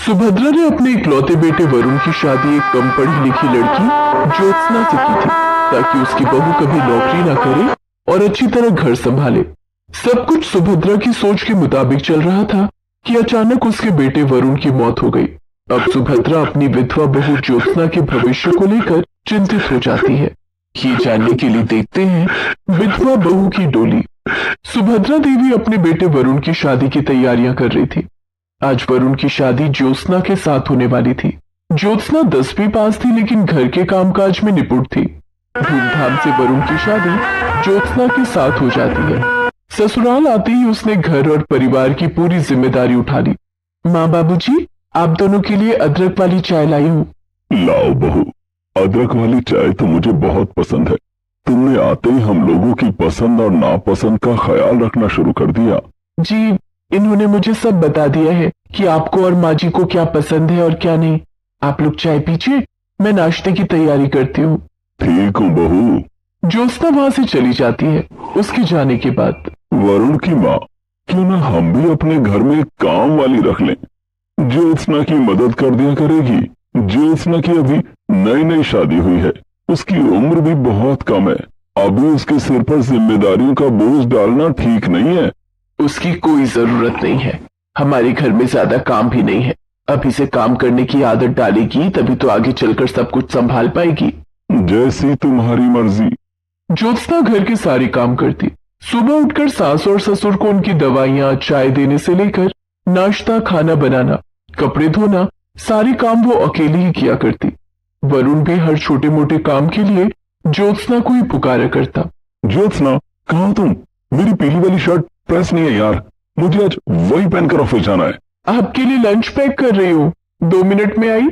सुभद्रा ने अपने इकलौते बेटे वरुण की शादी एक कम पढ़ी लिखी लड़की ज्योत्सना से की थी, ताकि उसकी बहू कभी नौकरी ना करे और अच्छी तरह घर संभाले। सब कुछ सुभद्रा की सोच के मुताबिक चल रहा था कि अचानक उसके बेटे वरुण की मौत हो गई। अब सुभद्रा अपनी विधवा बहू ज्योत्सना के भविष्य को लेकर चिंतित हो जाती है। ये जानने के लिए देखते हैं विधवा बहू की डोली। सुभद्रा देवी अपने बेटे वरुण की शादी की तैयारियां कर रही थी। आज वरुण की शादी ज्योत्सना के साथ होने वाली थी। ज्योत्सना 10वीं पास थी, लेकिन घर के कामकाज में निपुण थी। धूमधाम से वरुण की शादी ज्योत्सना के साथ हो जाती है। ससुराल आते ही उसने घर और परिवार की पूरी जिम्मेदारी उठा ली। माँ बाबूजी, आप दोनों के लिए अदरक वाली चाय लाई हूँ। लाओ बहू, अदरक वाली चाय तो मुझे बहुत पसंद है। तुमने आते ही हम लोगों की पसंद और नापसंद का ख्याल रखना शुरू कर दिया। जी, इन्होंने मुझे सब बता दिया है कि आपको और माँ जी को क्या पसंद है और क्या नहीं। आप लोग चाय पीजिए, मैं नाश्ते की तैयारी करती हूँ। ठीक हूँ बहू। ज्योत्सना वहां से चली जाती है। उसके जाने के बाद वरुण की माँ, क्यों ना हम भी अपने घर में एक काम वाली रख लें। ज्योत्सना की मदद कर दिया करेगी। ज्योत्सना की अभी नई नई शादी हुई है, उसकी उम्र भी बहुत कम है। अभी उसके सिर पर जिम्मेदारियों का बोझ डालना ठीक नहीं है। उसकी कोई जरूरत नहीं है। हमारे घर में ज्यादा काम भी नहीं है। अभी से काम करने की आदत डालेगी तभी तो आगे चलकर सब कुछ संभाल पाएगी। जैसी तुम्हारी मर्जी। ज्योत्सना घर के सारे काम करती। सुबह उठकर सास और ससुर को उनकी दवाइयां, चाय देने से लेकर नाश्ता, खाना बनाना, कपड़े धोना, सारे काम वो अकेली ही किया करती। वरुण भी हर छोटे मोटे काम के लिए ज्योत्सना को ही पुकारा करता। ज्योत्सना, कहाँ तुम? मेरी पीली वाली शर्ट प्रेस नहीं है यार, मुझे आज वही पहनकर ऑफिस जाना है। आपके लिए लंच पैक कर रही हूँ, 2 मिनट में आई।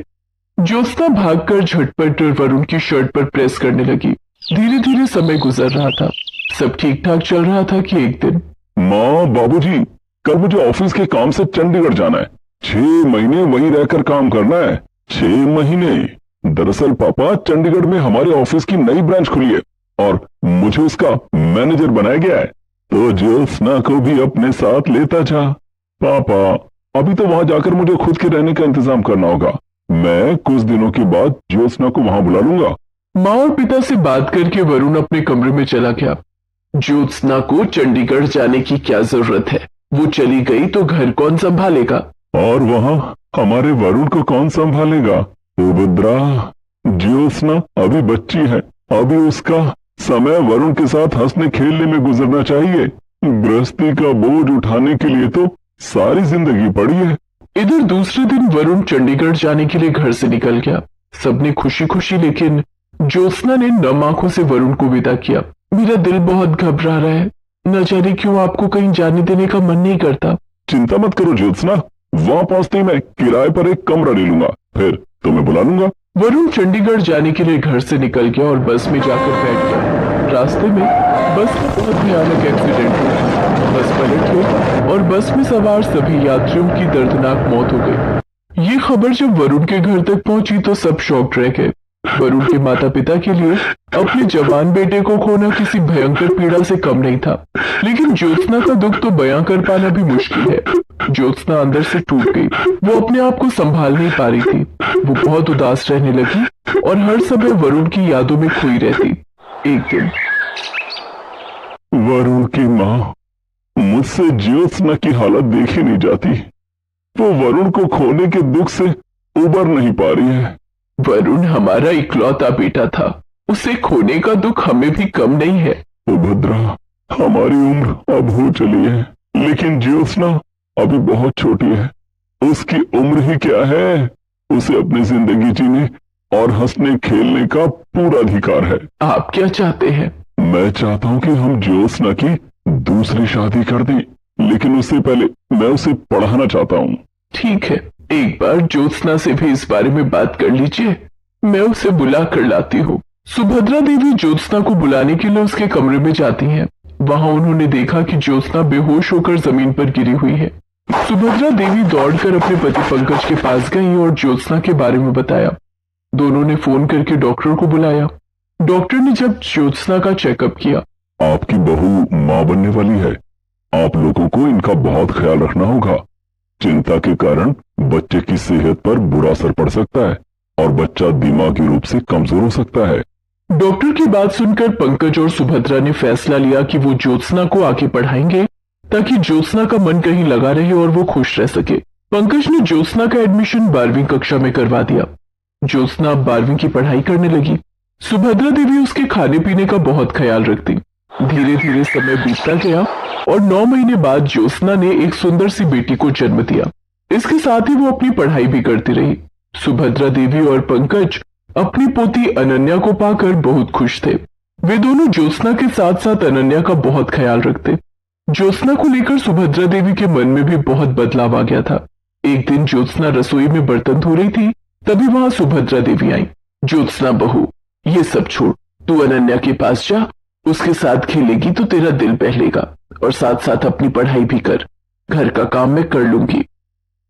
ज्योत्सना भागकर झटपट वरुण की शर्ट पर प्रेस करने लगी। धीरे धीरे समय गुजर रहा था। सब ठीक ठाक चल रहा था कि एक दिन, माँ, बाबूजी, कल मुझे ऑफिस के काम से चंडीगढ़ जाना है। 6 महीने वहीं रहकर काम करना है। 6 महीने। दरअसल पापा, चंडीगढ़ में हमारे ऑफिस की नई ब्रांच खुली है और मुझे उसका मैनेजर बनाया गया है। तो ज्योत्सना को भी अपने साथ लेता जा। पापा, अभी तो वहां जाकर मुझे खुद के रहने का इंतजाम करना होगा। मैं कुछ दिनों के बाद ज्योत्सना को वहां बुला लूंगा। माँ और पिता से बात करके वरुण अपने कमरे में चला गया। ज्योत्सना को चंडीगढ़ जाने की क्या जरूरत है? वो चली गई तो घर कौन संभालेगा? और वहां हमारे वरुण को कौन संभालेगा? सुभद्रा, ज्योत्सना अभी बच्ची है। अभी उसका समय वरुण के साथ हंसने खेलने में गुजरना चाहिए। गृहस्थी का बोझ उठाने के लिए तो सारी जिंदगी पड़ी है। इधर दूसरे दिन वरुण चंडीगढ़ जाने के लिए घर से निकल गया। सबने खुशी खुशी, लेकिन ज्योत्सना ने नम आंखों से वरुण को विदा किया। मेरा दिल बहुत घबरा रहा है, न जाने क्यों आपको कहीं जाने देने का मन नहीं करता। चिंता मत करो ज्योत्सना, वहां पहुंचते ही मैं किराए पर एक कमरा ले लूंगा, फिर तुम्हें बुला लूंगा। वरुण चंडीगढ़ जाने के लिए घर से निकल गया और बस में जाकर बैठ गया। रास्ते में बस का बहुत भयानक एक्सीडेंट हुआ। बस पलट गई और बस में सवार सभी यात्रियों की दर्दनाक मौत हो गई। ये खबर जब वरुण के घर तक पहुंची तो सब शॉक्ड रह गए। वरुण के माता पिता के लिए अपने जवान बेटे को खोना किसी भयंकर पीड़ा से कम नहीं था, लेकिन ज्योत्सना का दुख तो बयां कर पाना भी मुश्किल है। ज्योत्सना अंदर से टूट गई। वो अपने आप को संभाल नहीं पा रही थी। वो बहुत उदास रहने लगी और हर समय वरुण की यादों में खोई रहती। एक दिन, वरुण की माँ, मुझसे ज्योत्सना की हालत देखी नहीं जाती। वो वरुण को खोने के दुख से उबर नहीं पा रही है। वरुण हमारा इकलौता बेटा था, उसे खोने का दुख हमें भी कम नहीं है। सुभद्रा, हमारी उम्र अब हो चली है, लेकिन ज्योत्सना अभी बहुत छोटी है। उसकी उम्र ही क्या है? उसे अपनी जिंदगी जीने और हंसने खेलने का पूरा अधिकार है। आप क्या चाहते हैं? मैं चाहता हूँ कि हम ज्योत्सना की दूसरी शादी कर दें, लेकिन उससे पहले मैं उसे पढ़ाना चाहता हूँ। ठीक है, एक बार ज्योत्सना से भी इस बारे में बात कर लीजिए, मैं उसे बुला कर लाती हूँ। सुभद्रा देवी ज्योत्सना को बुलाने के लिए उसके कमरे में जाती हैं। वहां उन्होंने देखा कि ज्योत्सना बेहोश होकर जमीन पर गिरी हुई है। सुभद्रा देवी दौड़कर अपने पति पंकज के पास गई और ज्योत्सना के बारे में बताया। दोनों ने फोन करके डॉक्टर को बुलाया। डॉक्टर ने जब ज्योत्सना का चेकअप किया, आपकी बहू मां बनने वाली है। आप लोगों को इनका बहुत ख्याल रखना होगा। चिंता के कारण बच्चे की सेहत पर बुरा असर पड़ सकता है और बच्चा दिमागी रूप से कमजोर हो सकता है। डॉक्टर की बात सुनकर पंकज और सुभद्रा ने फैसला लिया कि वो ज्योत्सना को आगे पढ़ाएंगे ताकि ज्योत्सना का मन कहीं लगा रहे और वो खुश रह सके। पंकज ने ज्योत्सना का एडमिशन 12वीं कक्षा में करवा दिया। ज्योत्सना अब 12वीं की पढ़ाई करने लगी। सुभद्रा देवी उसके खाने पीने का बहुत ख्याल रखती। धीरे धीरे समय बीतता गया और 9 महीने बाद ज्योत्सना ने एक सुंदर सी बेटी को जन्म दिया। इसके साथ ही वो अपनी पढ़ाई भी करती रही। सुभद्रा देवी और पंकज अपनी पोती अनन्या को पाकर बहुत खुश थे। वे दोनों ज्योत्सना के साथ साथ अनन्या का बहुत ख्याल रखते। ज्योत्सना को लेकर सुभद्रा देवी के मन में भी बहुत बदलाव आ गया था। एक दिन ज्योत्सना रसोई में बर्तन धो रही थी, तभी वहां सुभद्रा देवी आई। ज्योत्सना बहू, ये सब छोड़, तू अनन्या के पास जा, उसके साथ खेलेगी तो तेरा दिल बहलेगा और साथ साथ अपनी पढ़ाई भी कर। घर का काम मैं कर लूंगी।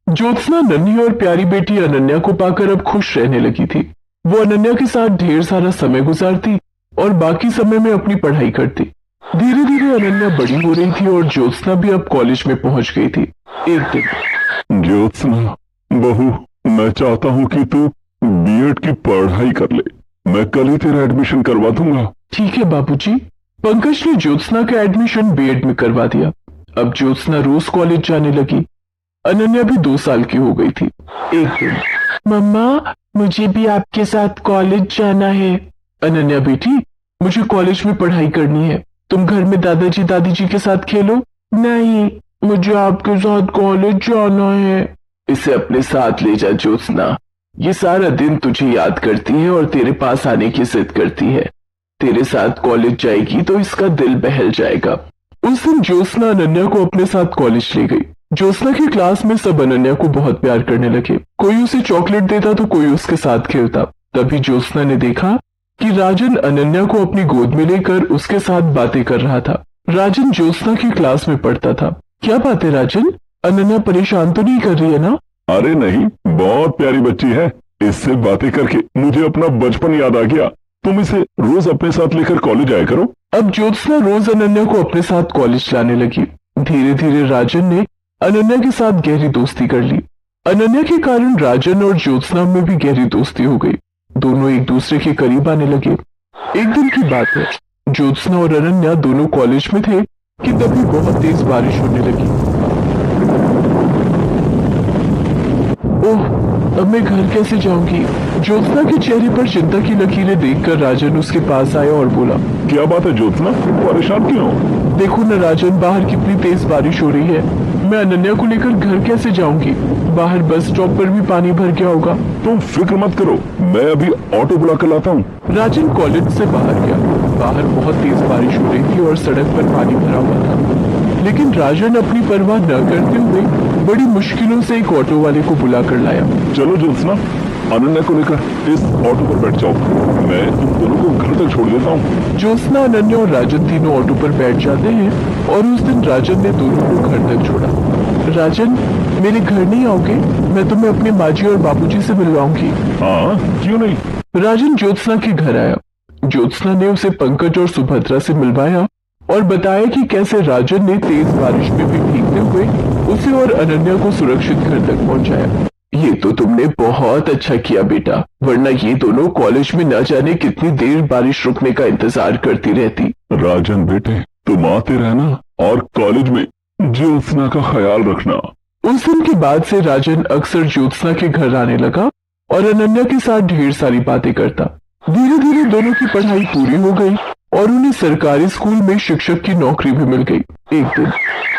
ज्योत्सना नन्ही और प्यारी बेटी अनन्या को पाकर अब खुश रहने लगी थी। वो अनन्या के साथ ढेर सारा समय गुजारती और बाकी समय में अपनी पढ़ाई करती। धीरे धीरे अनन्या बड़ी हो रही थी और ज्योत्सना भी अब कॉलेज में पहुंच गई थी। एक दिन, ज्योत्सना बहू, मैं चाहता हूँ कि तू बीएड की पढ़ाई कर ले। मैं कल ही तेरा एडमिशन करवा दूंगा। ठीक है बाबूजी। पंकज ने ज्योत्सना का एडमिशन बीएड में करवा दिया। अब ज्योत्सना रोज कॉलेज जाने लगी। अनन्या भी 2 साल की हो गई थी। एक दिन, मम्मा, मुझे भी आपके साथ कॉलेज जाना है। अनन्या बेटी, मुझे कॉलेज में पढ़ाई करनी है, तुम घर में दादाजी दादी जी के साथ खेलो। नहीं, मुझे आपके साथ कॉलेज जाना है। इसे अपने साथ ले जा ज्योत्सना, ये सारा दिन तुझे याद करती है और तेरे पास आने की जिद करती है। तेरे साथ कॉलेज जाएगी तो इसका दिल बहल जाएगा। उस दिन ज्योत्सना अनन्या को अपने साथ कॉलेज ले गई। ज्योत्सना की क्लास में सब अनन्या को बहुत प्यार करने लगे। कोई उसे चॉकलेट देता तो कोई उसके साथ खेलता। तभी ज्योत्सना ने देखा कि राजन अनन्या को अपनी गोद में लेकर उसके साथ बातें कर रहा था। राजन ज्योत्सना की क्लास में पढ़ता था। क्या बात है राजन, अनन्या परेशान तो नहीं कर रही है ना? अरे नहीं, बहुत प्यारी बच्ची है। इससे बातें करके मुझे अपना बचपन याद आ गया। तुम इसे रोज अपने साथ लेकर कॉलेज आया करो। अब ज्योत्सना रोज अनन्या को अपने साथ कॉलेज लाने लगी। धीरे धीरे राजन ने अनन्या के साथ गहरी दोस्ती कर ली। अनन्या के कारण राजन और ज्योत्सना में भी गहरी दोस्ती हो गई। दोनों एक दूसरे के करीब आने लगे। एक दिन की बात है, ज्योत्सना और अनन्या दोनों कॉलेज में थे कि तभी बहुत तेज बारिश होने लगी। ओह, अब मैं घर कैसे जाऊंगी? ज्योत्सना के चेहरे पर चिंता की लकीरें देखकर राजन उसके पास आया और बोला, क्या बात है ज्योत्सना, परेशान क्यों? देखो न राजन, बाहर कितनी तेज बारिश हो रही है। मैं अनन्या को लेकर घर कैसे जाऊंगी? बाहर बस स्टॉप पर भी पानी भर गया होगा। तुम फिक्र मत करो, मैं अभी ऑटो बुला कर लाता हूँ। राजन कॉलेज से बाहर गया। बाहर बहुत तेज बारिश हो रही थी और सड़क पर पानी भरा हुआ था, लेकिन राजन अपनी परवाह न करते हुए बड़ी मुश्किलों से एक ऑटो वाले को बुलाकर लाया। चलो ज्योत्सना, अनन्या को लेकर इस ऑटो पर बैठ जाओ, मैं तुम दोनों को घर तक छोड़ देता हूँ। ज्योत्सना, अनन्या और राजन तीनों ऑटो पर बैठ जाते हैं और उस दिन राजन ने दोनों को घर तक छोड़ा। राजन, मेरे घर नहीं आओगे? मैं तुम्हें अपने माजी और बाबूजी से मिलवाऊंगी। हाँ, क्यों नहीं? राजन ज्योत्सना के घर आया। ज्योत्सना ने उसे पंकज और सुभद्रा से मिलवाया और बताया कि कैसे राजन ने तेज बारिश में भी भीगते हुए उसे और अनन्या को सुरक्षित घर तक पहुंचाया। ये तो तुमने बहुत अच्छा किया बेटा, वरना ये दोनों कॉलेज में न जाने कितनी देर बारिश रुकने का इंतजार करती रहती। राजन बेटे, तुम आते रहना और कॉलेज में ज्योत्सना का ख्याल रखना। उस दिन के बाद से राजन अक्सर ज्योत्सना के घर आने लगा और अनन्या के साथ ढेर सारी बातें करता। धीरे धीरे दोनों की पढ़ाई पूरी हो गई और उन्हें सरकारी स्कूल में शिक्षक की नौकरी भी मिल गई। एक दिन,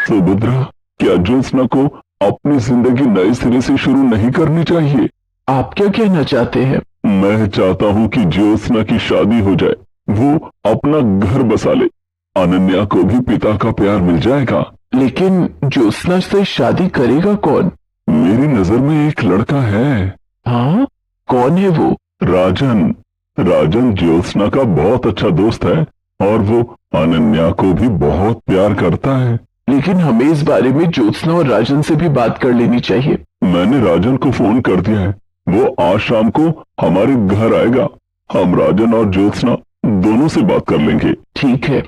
सुभद्रा, क्या ज्योत्सना को अपनी जिंदगी नए सिरे से शुरू नहीं करनी चाहिए? आप क्या कहना चाहते हैं? मैं चाहता हूँ कि ज्योत्सना की शादी हो जाए, वो अपना घर बसा ले, अनन्या को भी पिता का प्यार मिल जाएगा। लेकिन ज्योत्सना से शादी करेगा कौन? मेरी नजर में एक लड़का है। हाँ, कौन है वो? राजन। राजन ज्योत्सना का बहुत अच्छा दोस्त है और वो अनन्या को भी बहुत प्यार करता है। लेकिन हमें इस बारे में ज्योत्सना और राजन से भी बात कर लेनी चाहिए। मैंने राजन को फोन कर दिया है, वो आज शाम को हमारे घर आएगा। हम राजन और ज्योत्सना दोनों से बात कर लेंगे। ठीक है।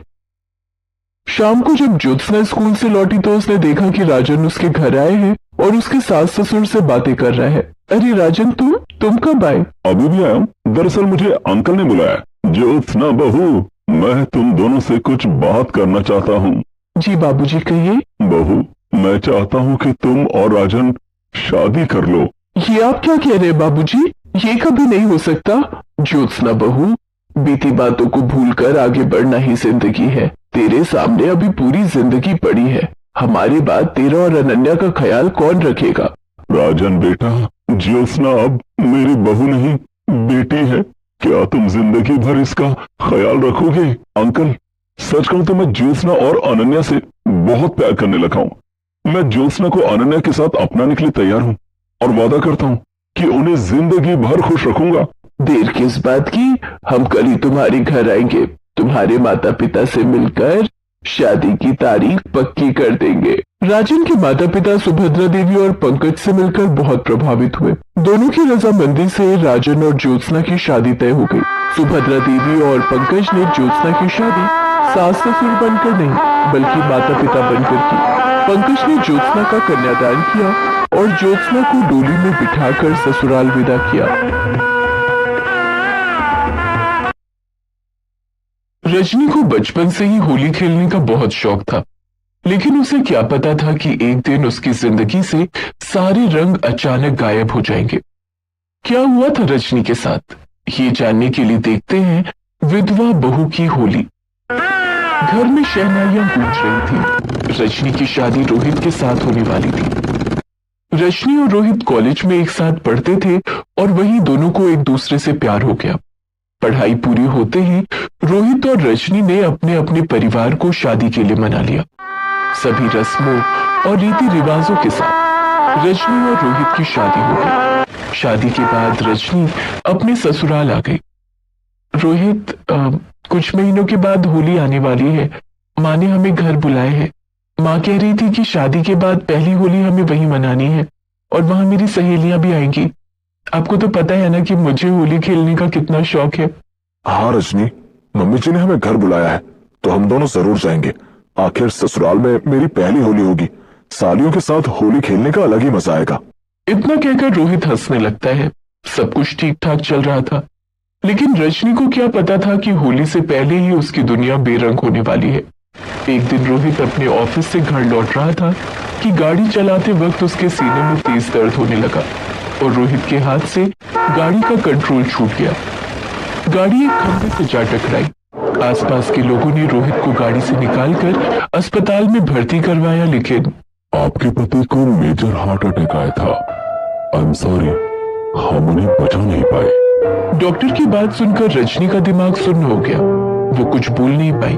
शाम को जब ज्योत्सना स्कूल से लौटी तो उसने देखा कि राजन उसके घर आए हैं और उसके सास ससुर से बातें कर रहा है। अरे राजन, तुम कब आए? अभी भी आया हूँ। दरअसल मुझे अंकल ने बुलाया। ज्योत्सना बहू, मैं तुम दोनों से कुछ बात करना चाहता हूँ। जी बाबूजी, कहिए। बहू, मैं चाहता हूँ कि तुम और राजन शादी कर लो। ये आप क्या कह रहे हैं बाबूजी? ये कभी नहीं हो सकता। ज्योत्सना बहू, बीती बातों को भूलकर आगे बढ़ना ही जिंदगी है। तेरे सामने अभी पूरी जिंदगी पड़ी है। हमारी बात तेरा और अनन्या का ख्याल कौन रखेगा? राजन बेटा, ज्योत्सना अब मेरी बहू नहीं, बेटी है। क्या तुम जिंदगी भर इसका ख्याल रखोगे? अंकल, सच कहूं तो मैं ज्योत्सना और अनन्या से बहुत प्यार करने लगा हूं। मैं ज्योत्सना को अनन्या के साथ अपनाने के लिए तैयार हूं और वादा करता हूं कि उन्हें जिंदगी भर खुश रखूंगा। देर किस बात की? हम कल ही तुम्हारे घर आएंगे। तुम्हारे माता पिता से मिलकर शादी की तारीख पक्की कर देंगे। राजन के माता पिता सुभद्रा देवी और पंकज से मिलकर बहुत प्रभावित हुए। दोनों की रजामंदी से राजन और ज्योत्सना की शादी तय हो गई। सुभद्रा देवी और पंकज ने ज्योत्सना की शादी सास ससुर बनकर नहीं, बल्कि माता पिता बनकर की। पंकज ने ज्योत्सना का कन्यादान किया और ज्योत्सना को डोली में बिठाकर ससुराल विदा किया। रजनी को बचपन से ही होली खेलने का बहुत शौक था, लेकिन उसे क्या पता था कि एक दिन उसकी जिंदगी से सारे रंग अचानक गायब हो जाएंगे। क्या हुआ था रजनी के साथ, ये जानने के लिए देखते हैं विधवा बहू की होली। घर में शहनाइयां गूंज रही थी। रजनी की शादी रोहित के साथ होने वाली थी। रजनी और रोहित कॉलेज में एक साथ पढ़ते थे और वहीं दोनों को एक दूसरे से प्यार हो गया। पढ़ाई पूरी होते ही रोहित और रजनी ने अपने अपने परिवार को शादी के लिए मना लिया। सभी रस्मों और रीति रिवाजों के साथ रजनी और रोहित की शादी हो गई। शादी के बाद रजनी अपने ससुराल आ गई। रोहित, कुछ महीनों के बाद होली आने वाली है। माँ ने हमें घर बुलाए हैं। माँ कह रही थी कि शादी के बाद पहली होली हमें वहीं मनानी है और वहां मेरी सहेलियां भी आएंगी। आपको तो पता है ना कि मुझे होली खेलने का कितना शौक है। हाँ रजनी, मम्मी जी ने हमें घर बुलाया है तो हम दोनों जरूर जाएंगे। आखिर ससुराल में मेरी पहली होली होगी। सालियों के साथ होली खेलने का अलग ही मजा आएगा। इतना कहकर रोहित हंसने लगता है। सब कुछ ठीक ठाक चल रहा था, लेकिन रजनी को क्या पता था कि होली से पहले ही उसकी दुनिया बेरंग होने वाली है। एक दिन रोहित अपने ऑफिस से घर लौट रहा था कि गाड़ी चलाते वक्त उसके सीने में तेज दर्द होने लगा और रोहित के हाथ से गाड़ी का कंट्रोल छूट गया। गाड़ी एक खंभे से जा टकराई। आसपास के लोगों ने रोहित को गाड़ी से निकालकर अस्पताल में भर्ती करवाया, लेकिन आपके पति को मेजर हार्ट अटैक आया था। आई एम सॉरी, हम उन्हें बचा नहीं पाए। डॉक्टर की बात सुनकर रजनी का दिमाग सुन्न हो गया। वो कुछ बोल नहीं पाई,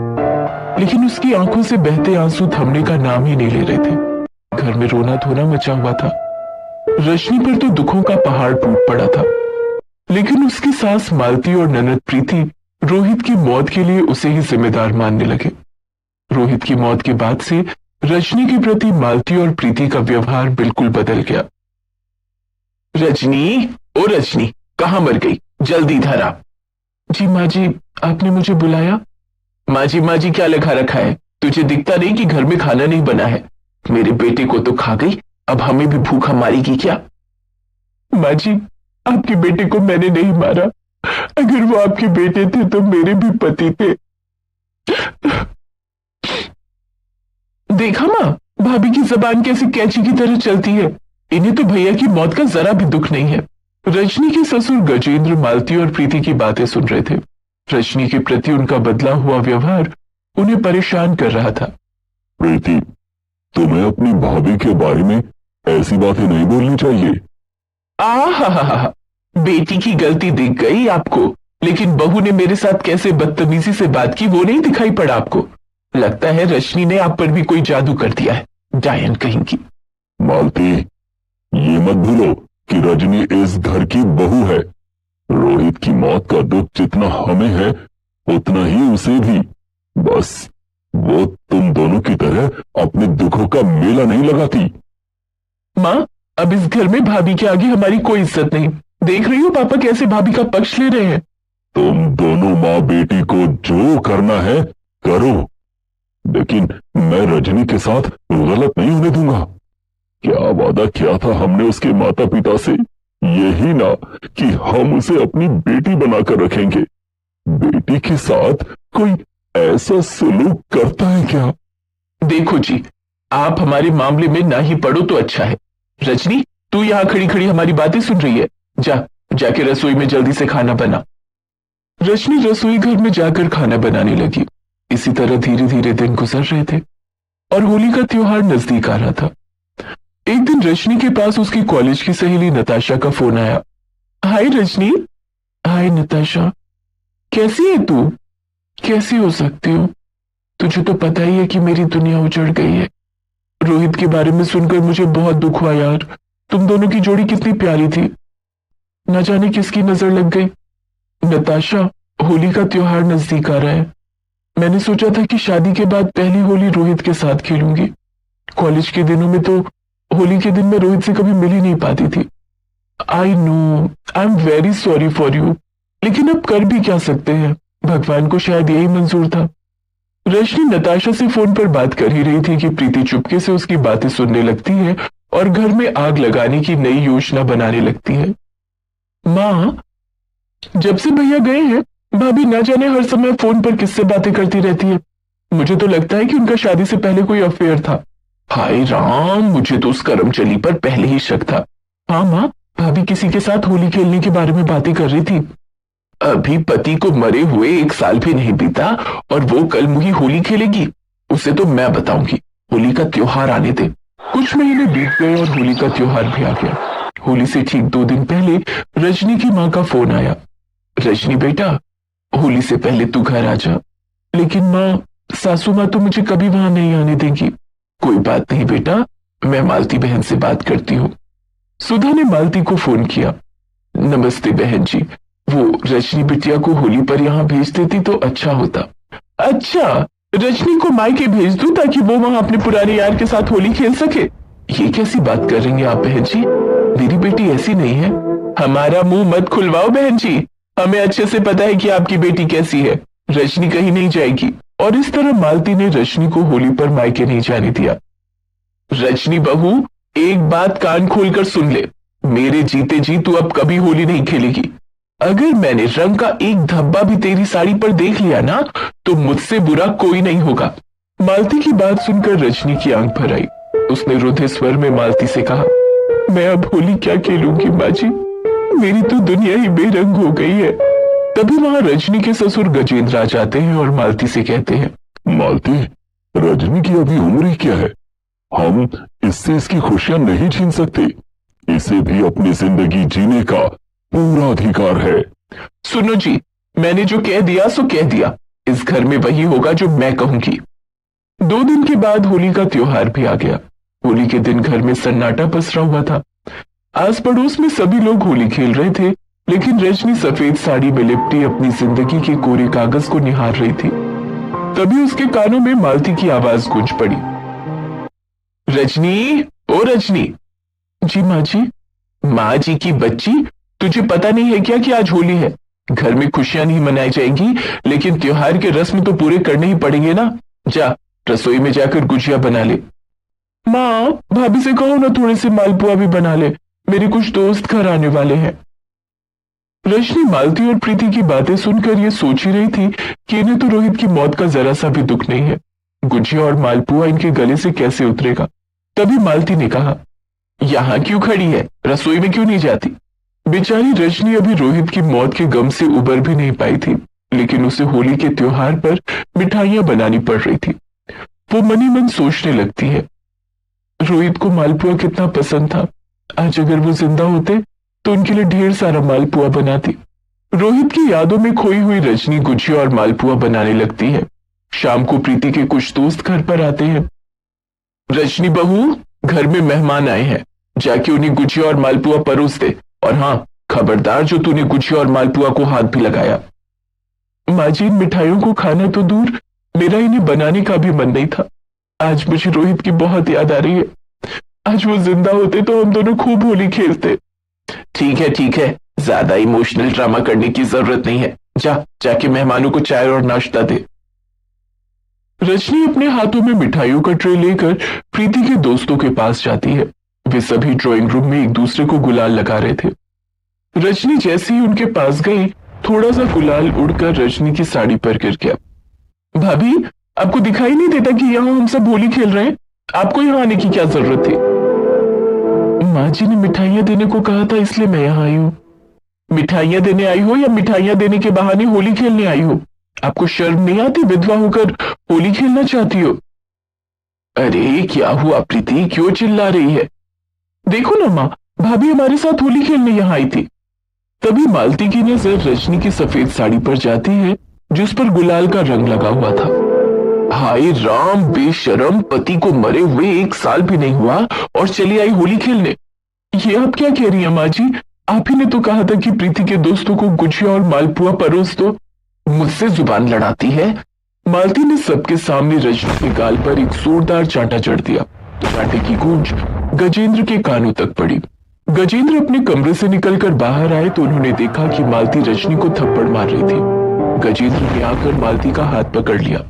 लेकिन उसकी आंखों से बहते आंसू थमने का नाम ही नहीं ले रहे थे। घर में रोना धोना मचा हुआ था। रजनी पर तो दुखों का पहाड़ टूट पड़ा था, लेकिन उसकी सास मालती और ननद प्रीति रोहित की मौत के लिए उसे ही जिम्मेदार मानने लगे। रोहित की मौत के बाद से रजनी के प्रति मालती और प्रीति का व्यवहार बिल्कुल बदल गया। रजनी, ओ रजनी, कहां मर गई? जल्दी इधर आ। जी माँ जी, आपने मुझे बुलाया? माँ जी क्या लिखा रखा है? तुझे दिखता नहीं कि घर में खाना नहीं बना है? मेरे बेटे को तो खा गई, अब हमें भी भूखा मारेगी क्या? माँ जी, आपके बेटे को मैंने नहीं मारा। अगर वो आपके बेटे थे तो मेरे भी पति थे। देखा माँ, भाभी की जबान कैसे कैंची की तरह चलती है। इन्हें तो भैया की मौत का जरा भी दुख नहीं है। रजनी के ससुर गजेंद्र मालती और प्रीति की बातें सुन रहे थे। रजनी के प्रति उनका बदला हुआ व्यवहार उन्हें परेशान कर रहा था। प्रीति, तुम्हें अपनी भाभी के बारे में ऐसी बातें नहीं बोलनी चाहिए। आहा, बेटी की गलती दिख गई आपको, लेकिन बहू ने मेरे साथ कैसे बदतमीजी से बात की वो नहीं दिखाई पड़ा आपको? लगता है रजनी ने आप पर भी कोई जादू कर दिया है, डायन कहीं की। मालती, ये मत भूलो कि रजनी इस घर की बहू है। रोहित की मौत का दुख जितना हमें है उतना ही उसे भी। बस वो तुम दोनों की तरह अपने दुखों का मेला नहीं लगाती। माँ, अब इस घर में भाभी के आगे हमारी कोई इज्जत नहीं। देख रही हो पापा कैसे भाभी का पक्ष ले रहे हैं। तुम दोनों माँ बेटी को जो करना है करो, लेकिन मैं रजनी के साथ गलत नहीं होने दूंगा। क्या वादा किया था हमने उसके माता पिता से, यही ना कि हम उसे अपनी बेटी बनाकर रखेंगे। बेटी के साथ कोई ऐसा सलूक करता है क्या? देखो जी, आप हमारे मामले में ना ही पड़ो तो अच्छा है। रजनी, तू यहां खड़ी खड़ी हमारी बातें सुन रही है? जाके रसोई में जल्दी से खाना बना। रजनी रसोई घर में जाकर खाना बनाने लगी। इसी तरह धीरे धीरे दिन गुजर रहे थे और होली का त्योहार नजदीक आ रहा था। एक दिन रजनी के पास उसकी कॉलेज की सहेली नताशा का फोन आया। हाय रजनी। हाय नताशा, कैसी है तू? कैसी हो सकती हो? तुझे तो पता ही है कि मेरी दुनिया उजड़ गई है। रोहित के बारे में सुनकर मुझे बहुत दुख हुआ यार। तुम दोनों की जोड़ी कितनी प्यारी थी, न जाने किसकी नजर लग गई। नताशा, होली का त्योहार नजदीक आ रहा है। मैंने सोचा था कि शादी के बाद पहली होली रोहित के साथ खेलूंगी। कॉलेज के दिनों में तो होली के दिन मैं रोहित से कभी मिल ही नहीं पाती थी। I know, I am very sorry for you, लेकिन अब कर भी क्या सकते हैं, भगवान को शायद यही मंजूर था। रजनी नताशा से फोन पर बात कर ही रही थी कि प्रीति चुपके से उसकी बातें सुनने लगती है और घर में आग लगाने की नई योजना बनाने लगती है। माँ, जब से भैया गए हैं भाभी ना जाने हर समय फोन पर किससे बातें करती रहती है। मुझे तो लगता है कि उनका शादी से पहले कोई अफेयर था। हाय राम, मुझे तो उस करमचली पर पहले ही शक था। हाँ माँ, भाभी किसी के साथ होली खेलने के बारे में बातें कर रही थी। अभी पति को मरे हुए 1 साल भी नहीं बीता और वो कल मुही होली खेलेगी। उसे तो मैं बताऊंगी। होली का त्योहार आने दे। कुछ महीने बीत गए और होली का त्योहार भी आ गया। होली से ठीक 2 दिन पहले रजनी की माँ का फोन आया। रजनी बेटा, होली से पहले तू घर आ जा। लेकिन माँ, सासू माँ तो मुझे कभी वहां नहीं आने देगी। कोई बात नहीं बेटा, मैं मालती बहन से बात करती हूँ। सुधा ने मालती को फोन किया। नमस्ते बहन जी, वो रजनी बिटिया को होली पर यहाँ भेज देती तो अच्छा होता। अच्छा, रजनी को मायके भेज दूं ताकि वो वहां अपने पुराने यार के साथ होली खेल सके? ये कैसी बात कर रही हैं आप बहन जी? मेरी बेटी ऐसी नहीं है। हमारा मुंह मत खुलवाओ बहन जी, हमें अच्छे से पता है कि आपकी बेटी कैसी है। रजनी कहीं नहीं जाएगी। और इस तरह मालती ने रजनी को होली पर मायके नहीं जाने दिया। रजनी बहू, एक बात कान खोलकर सुन ले, मेरे जीते जी तू अब कभी होली नहीं खेलेगी। अगर मैंने रंग का एक धब्बा भी तेरी साड़ी पर देख लिया ना, तो मुझसे बुरा कोई नहीं होगा। मालती की बात सुनकर रजनी की आंख भर आई। उसने रुधे स्वर में मालती से कहा, मैं अब होली क्या खेलूंगी माँ जी, मेरी तो दुनिया ही बेरंग हो गई है। तभी वहां रजनी के ससुर गजेंद्र आ जाते हैं और मालती से कहते हैं, मालती, रजनी की अभी उम्र ही क्या है, हम इससे इसकी खुशियां नहीं छीन सकते। इसे भी अपनी जिंदगी जीने का पूरा अधिकार है। सुनो जी, मैंने जो कह दिया सो कह दिया। इस घर में वही होगा जो मैं कहूंगी। 2 दिन के बाद होली का त्योहार भी आ गया। होली के दिन घर में सन्नाटा पसरा हुआ था। आस पड़ोस में सभी लोग होली खेल रहे थे, लेकिन रजनी सफेद साड़ी में लिपटी अपनी जिंदगी के कोरे कागज को निहार रही थी। तभी उसके कानों में मालती की आवाज गूंज पड़ी। रजनी, ओ रजनी। जी माँ जी। माँ जी की बच्ची, तुझे पता नहीं है क्या कि आज होली है? घर में खुशियां नहीं मनाई जाएंगी, लेकिन त्योहार के रस्म तो पूरे करने ही पड़ेंगे ना। जा, रसोई में जाकर गुजिया बना ले। माँ, भाभी से कहो ना थोड़े से मालपुआ भी बना ले, मेरे कुछ दोस्त घर आने वाले हैं। रजनी मालती और प्रीति की बातें सुनकर ये सोच ही रही थी कि इन्हें तो रोहित की मौत का जरा सा भी दुख नहीं है। गुजिया और मालपुआ इनके गले से कैसे उतरेगा? तभी मालती ने कहा, यहां क्यों खड़ी है, रसोई में क्यों नहीं जाती? बेचारी रजनी अभी रोहित की मौत के गम से उबर भी नहीं पाई थी, लेकिन उसे होली के त्योहार पर मिठाइयां बनानी पड़ रही थी। वो मनी मन सोचने लगती है, रोहित को मालपुआ कितना पसंद था। आज अगर वो जिंदा होते तो उनके लिए ढेर सारा मालपुआ बनाती। रोहित की यादों में खोई हुई रजनी गुजिया और मालपुआ बनाने लगती है। शाम को प्रीति के कुछ दोस्त घर पर आते हैं। रजनी बहू, घर में मेहमान आए हैं, जाके उन्हें गुजिया और मालपुआ परोस दे। और हाँ, खबरदार जो तूने गुजिया और मालपुआ को हाथ भी लगाया। माँ जी, इन मिठाइयों को खाना तो दूर, मेरा इन्हें बनाने का भी मन नहीं था। आज मुझे रोहित की बहुत याद आ रही है। आज वो जिंदा होते तो हम दोनों खूब होली खेलते। ठीक है, ज्यादा इमोशनल ड्रामा करने की जरूरत नहीं है। जाके मेहमानों को चाय और नाश्ता दे। रजनी अपने हाथों में मिठाइयों का ट्रे लेकर प्रीति के दोस्तों के पास जाती है। वे सभी ड्राइंग रूम में एक दूसरे को गुलाल लगा रहे थे। रजनी जैसे ही उनके पास गई, थोड़ा सा गुलाल उड़कर रजनी की साड़ी पर गिर गया। भाभी, आपको दिखाई नहीं देता कि यहाँ हम सब होली खेल रहे हैं? आपको यहाँ आने की क्या जरूरत थी? माँ जी ने मिठाइयां देने को कहा था, इसलिए मैं यहाँ आई हूँ। मिठाइयां देने आई हो या मिठाइयां देने के बहाने होली खेलने आई हो? आपको शर्म नहीं आती? विधवा होकर होली खेलना चाहती हो? अरे क्या हुआ प्रीति, क्यों चिल्ला रही है? देखो ना माँ, भाभी हमारे साथ होली खेलने यहाँ आई थी। तभी मालती की नजर रजनी की सफेद साड़ी पर जाती है जिस पर गुलाल का रंग लगा हुआ था। हाय राम, बेशरम, पति को मरे हुए 1 साल भी नहीं हुआ और चली आई होली खेलने। ये आप क्या कह रही हैं माँ जी? आप ही ने तो कहा था कि प्रीति के दोस्तों को गुजिया और मालपुआ परोस दो। मुझसे जुबान लड़ाती है। मालती ने सबके सामने रजनी के गाल पर एक जोरदार चांटा जड़ दिया। चांटे की गूंज गजेंद्र के कानों तक पड़ी। गजेंद्र अपने कमरे से निकलकर बाहर आए तो उन्होंने देखा कि मालती रजनी को थप्पड़ मार रही थी। गजेंद्र ने आकर मालती का हाथ पकड़ लिया।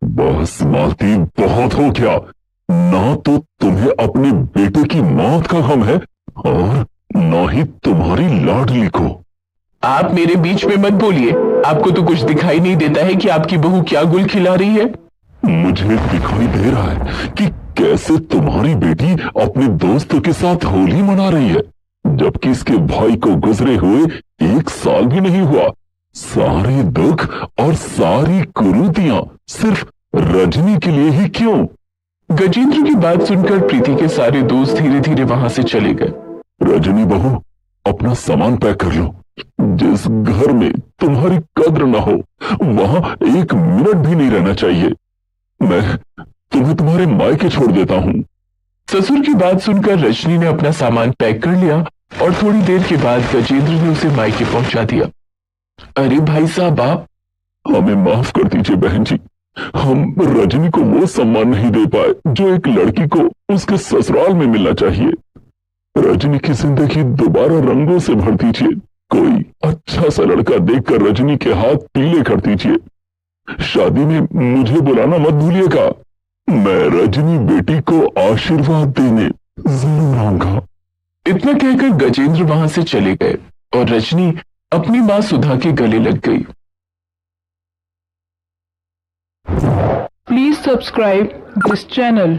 बस मालती, बहुत हो गया। ना तो तुम्हें अपने बेटे की मौत का गम है और ना ही तुम्हारी लाडली को। आप मेरे बीच में मत बोलिए। आपको तो कुछ दिखाई नहीं देता है कि आपकी बहू क्या गुल खिला रही है? मुझे दिखाई दे रहा है कि कैसे तुम्हारी बेटी अपने दोस्तों के साथ होली मना रही है, जबकि इसके भाई को गुजरे हुए 1 साल भी नहीं हुआ। सारे दुख और सारी कुरीतियां सिर्फ रजनी के लिए ही क्यों? गजेंद्र की बात सुनकर प्रीति के सारे दोस्त धीरे धीरे वहां से चले गए। रजनी बहू, अपना सामान पैक कर लो। जिस घर में तुम्हारी कद्र न हो वहां 1 मिनट भी नहीं रहना चाहिए। मैं तुम्हें तुम्हारे मायके छोड़ देता हूं। ससुर की बात सुनकर रजनी ने अपना सामान पैक कर लिया और थोड़ी देर के बाद गजेंद्र ने उसे मायके पहुंचा दिया। अरे भाई साहब, आप हमें माफ कर दीजिए बहन जी। हम रजनी को वो सम्मान नहीं दे पाए जो एक लड़की को उसके ससुराल में मिलना चाहिए। रजनी की जिंदगी दोबारा रंगों से भर दीजिए। कोई अच्छा सा लड़का देखकर रजनी के हाथ पीले कर दीजिए। शादी में मुझे बुलाना मत भूलिएगा। मैं रजनी बेटी को आशीर्वाद देने जरूर आऊंगा। इतना कहकर गजेंद्र वहां से चले गए और रजनी अपनी मां सुधा के गले लग गई। Please subscribe this channel.